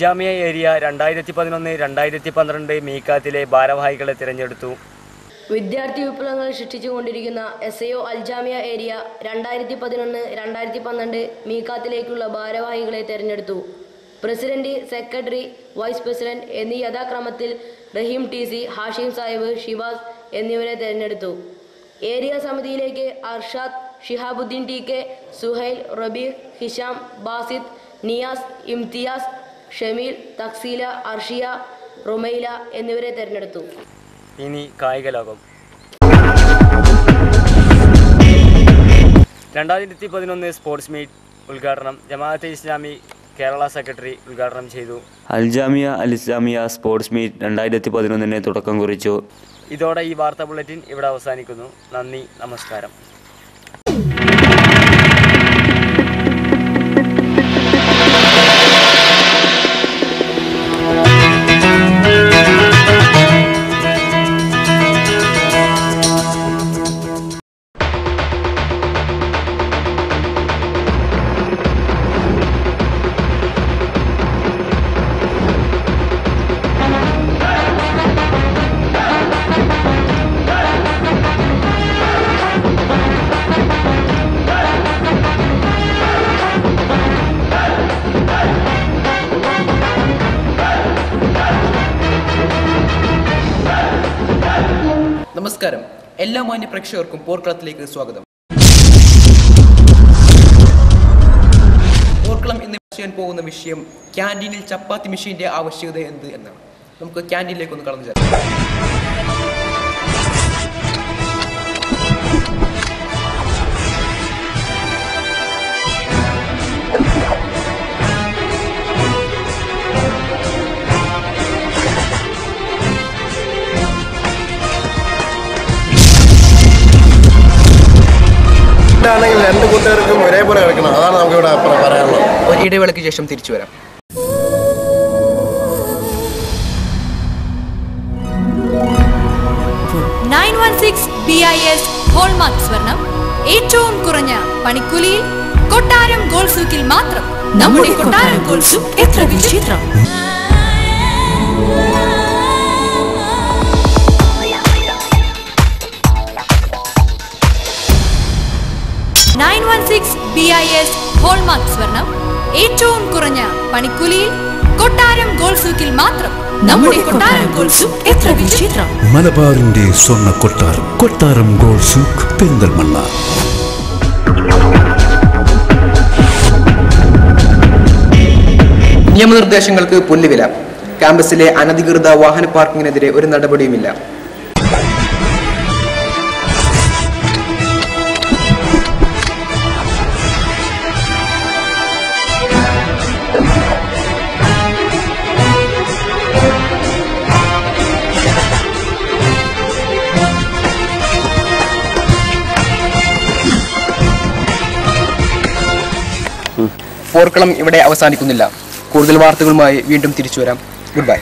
Jamia area 2011-2012 മീക്കാത്തിലെ ഭാരവാഹികളെ തിരഞ്ഞെടുത്തു. വിദ്യാർത്ഥി വിപ്ലവങ്ങൾ സൃഷ്ടിച്ചുകൊണ്ടിരിക്കുന്ന SAO അൽജാമിയ ഏരിയ 2011-2012 മീക്കാത്തിലേക്കുള്ള ഭാരവാഹികളെ തിരഞ്ഞെടുത്തു. പ്രസിഡന്റ്, സെക്രട്ടറി, വൈസ് പ്രസിഡന്റ് എന്നീ യഥാക്രമത്തിൽ റഹീം TC, ഹാഷിം സാഹിബ്, ഷിബാസ് എന്നിവരെ തിരഞ്ഞെടുത്തു. ഏരിയ സമിതിയിലേക്ക് അർഷാദ്, ഷിഹാബുദ്ദീൻ TK, സുഹൈൽ, റബീഹ്, ഹിഷാം, ബാസിദ്, നിയാസ്, ഇംതിയാസ്, ഷമീൽ, തക്സീല, അർഷിയ, റുമൈല എന്നിവരെ തിരഞ്ഞെടുത്തു. ഇനി കായിക ലോകം. 2011 സ്പോർട്സ് മീറ്റ് ഉദ്ഘാടനം ജമാഅത്തെ ഇസ്ലാമി കേരള സെക്രട്ടറി ഉദ്ഘാടനം ചെയ്തു. അൽജാമിയ അൽ-ഇസ്ലാമിയ സ്പോർട്സ് മീറ്റ് 2011 തുടക്കം കുറിച്ചു. ഇതോടെ ഈ വാർത്താ ബുള്ളറ്റിൻ ഇവിടെ അവസാനിക്കുന്നു. നന്ദി, നമസ്കാരം. നമസ്കാരം. എല്ലാ മാന്യ പ്രേക്ഷകർക്കും പോർക്കളത്തിലേക്ക് സ്വാഗതം. പോർക്കളം ഇന്ന് ചെയ്യാൻ പോകുന്ന വിഷയം ക്യാൻറ്റീനിൽ ചപ്പാത്തി മെഷീൻ്റെ ആവശ്യകത എന്ത് എന്നാണ്. നമുക്ക് ക്യാൻറ്റീനിലേക്ക് ഒന്ന് കടന്നു ചേരാം. രണ്ട് കൂട്ടുകാർക്കും ഒരേപോലെ കളിക്കണം, അതാണ് നമുക്ക് ഇവിടെ പറയാനുള്ളത്. ഒരു ഇടവേളയ്ക്ക് ശേഷം തിരിച്ചു വരാം. BIS ഹോൾമാർക്ക് സ്വർണം ഏറ്റവും കുറഞ്ഞ പണിക്കൂലിയിൽ കൊട്ടാരം ഗോൾഡ് സൂക്കിൽ മാത്രം. നമ്മുടെ കൊട്ടാരം ഗോൾഡ് സൂക്ക് എത്ര വിചിത്രം! 916 BIS ഹോൾമാർക്ക് സ്വർണം ഏറ്റവും കുറഞ്ഞ പണിക്കൂലിയിൽ കൊട്ടാരം ഗോൾഡ് സൂക്കിൽ മാത്രം. നമ്മുടെ കൊട്ടാരം ഗോൾഡ് സൂക്ക് എത്ര വിചിത്രം! മലബാറിന്റെ സ്വർണ്ണ കൊട്ടാരം, കൊട്ടാരം ഗോൾഡ് സൂക്ക്, പെരിന്തൽമണ്ണ. നിയമനിർദ്ദേശങ്ങൾക്ക് പുല്ലുവില. ക്യാമ്പസിലെ അനധികൃത വാഹന പാർക്കിങ്ങിനെതിരെ ഒരു നടപടിയുമില്ല. പോർക്കളം ഇവിടെ അവസാനിക്കുന്നില്ല. കൂടുതൽ വാർത്തകളുമായി വീണ്ടും തിരിച്ചു വരാം. Good bye.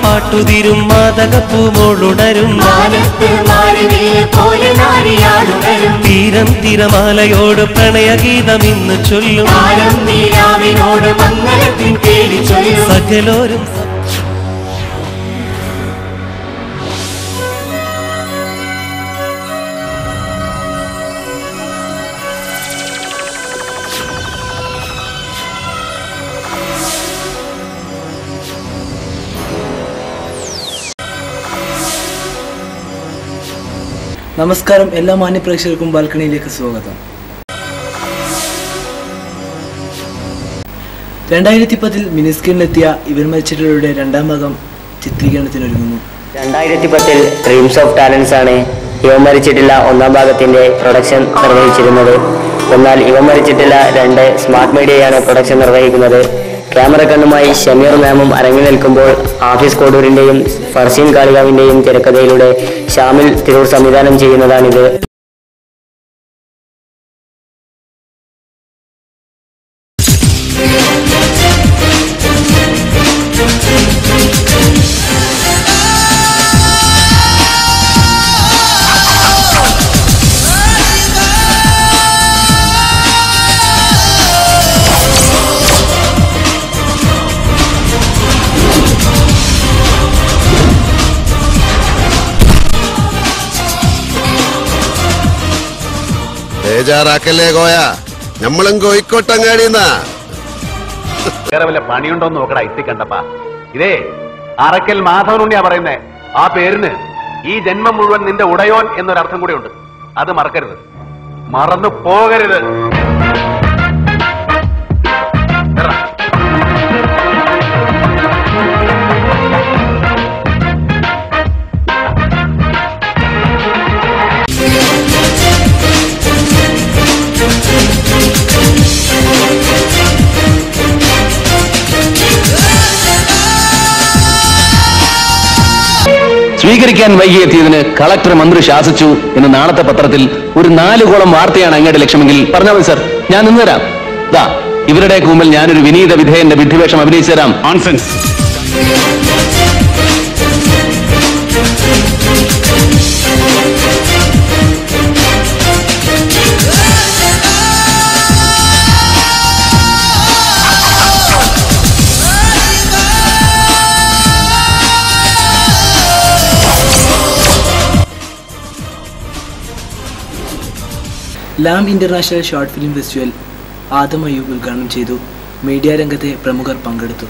പാട്ടുതിരും മാതകപ്പൂമോളുണരും തീരം തിരമാലയോട് പ്രണയഗീതം ഇന്ന് ചൊല്ലും സകലോരും. നമസ്കാരം. എല്ലാ മാന്യ പ്രേക്ഷകർക്കും ബാൽക്കണിയിലേക്ക് സ്വാഗതം. 2010 മിനിസ്ക്രീനിലെത്തിയ ഇവർ മരിച്ചിട്ടുള്ളവരുടെ രണ്ടാം ഭാഗം ചിത്രീകരണത്തിനൊരുങ്ങുന്നു. 2010 ഡ്രീംസ് ഓഫ് ടാലൻസ് ആണ് ഇവ മരിച്ചിട്ടില്ല ഒന്നാം ഭാഗത്തിന്റെ പ്രൊഡക്ഷൻ നിർവഹിച്ചിരുന്നത്. എന്നാൽ ഇവ മരിച്ചിട്ടില്ല 2 സ്മാർട്ട് മീഡിയയാണ് പ്രൊഡക്ഷൻ നിർവഹിക്കുന്നത്. ക്യാമറ കണ്ണുമായി ഷമീർ മാമും അരങ്ങി നിൽക്കുമ്പോൾ ആഫീസ് കോഡൂരിന്റെയും ഫർസീൻ കാളികാവിന്റെയും തിരക്കഥയിലൂടെ ഷാമിൽ തിരൂർ സംവിധാനം ചെയ്യുന്നതാണിത്. ബേജാറാക്കല്ലേ കോയ, നമ്മളും കോഴിക്കോട്ടങ്ങാടിന്നാ. വേറെ വല്ല പണിയുണ്ടോന്ന് നോക്കടാ ഇത്തിക്കണ്ടപ്പാ. ഇതേ അറക്കൽ മാധവനുണ്ണിയാ പറയുന്നേ. ആ പേരിന് ഈ ജന്മം മുഴുവൻ നിന്റെ ഉടയോൻ എന്നൊരർത്ഥം കൂടെ ഉണ്ട്. അത് മറക്കരുത്, മറന്നു പോകരുത്. സ്വീകരിക്കാൻ വൈകിയെത്തിയതിന് കളക്ടർ മന്ത്രി ശാസിച്ചു എന്ന് നാളത്തെ പത്രത്തിൽ ഒരു 4 കോളം വാർത്തയാണ് അങ്ങയുടെ ലക്ഷ്യമെങ്കിൽ പറഞ്ഞാൽ മതി സർ, ഞാൻ നിന്നുതരാം. ദാ ഇവരുടെ മുമ്പിൽ ഞാനൊരു വിനീത വിധേയന്റെ വിഡ്ഢിവേഷം അഭിനയിച്ചു തരാം. ഓൺസെൻസ്. ലാം international short film festival Adam Ayyub ഉദ്ഘാടനം ചെയ്തു. മീഡിയ രംഗത്തെ പ്രമുഖർ പങ്കെടുത്തു.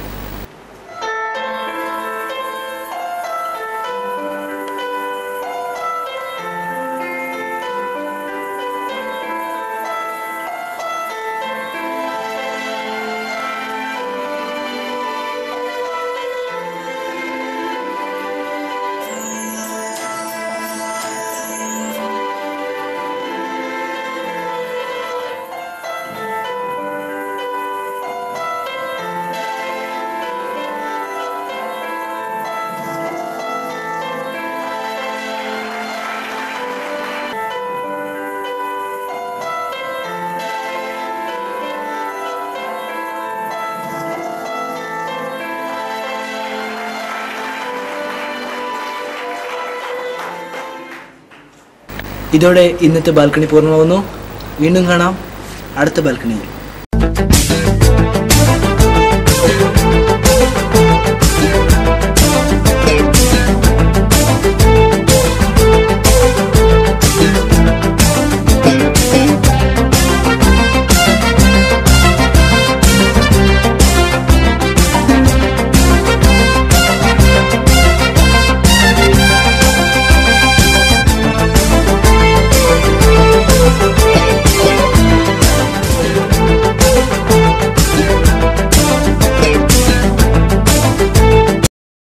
ഇതോടെ ഇന്നത്തെ ബാൽക്കണി പൂർണ്ണമാകുന്നു. വീണ്ടും കാണാം അടുത്ത ബാൽക്കണിയിൽ.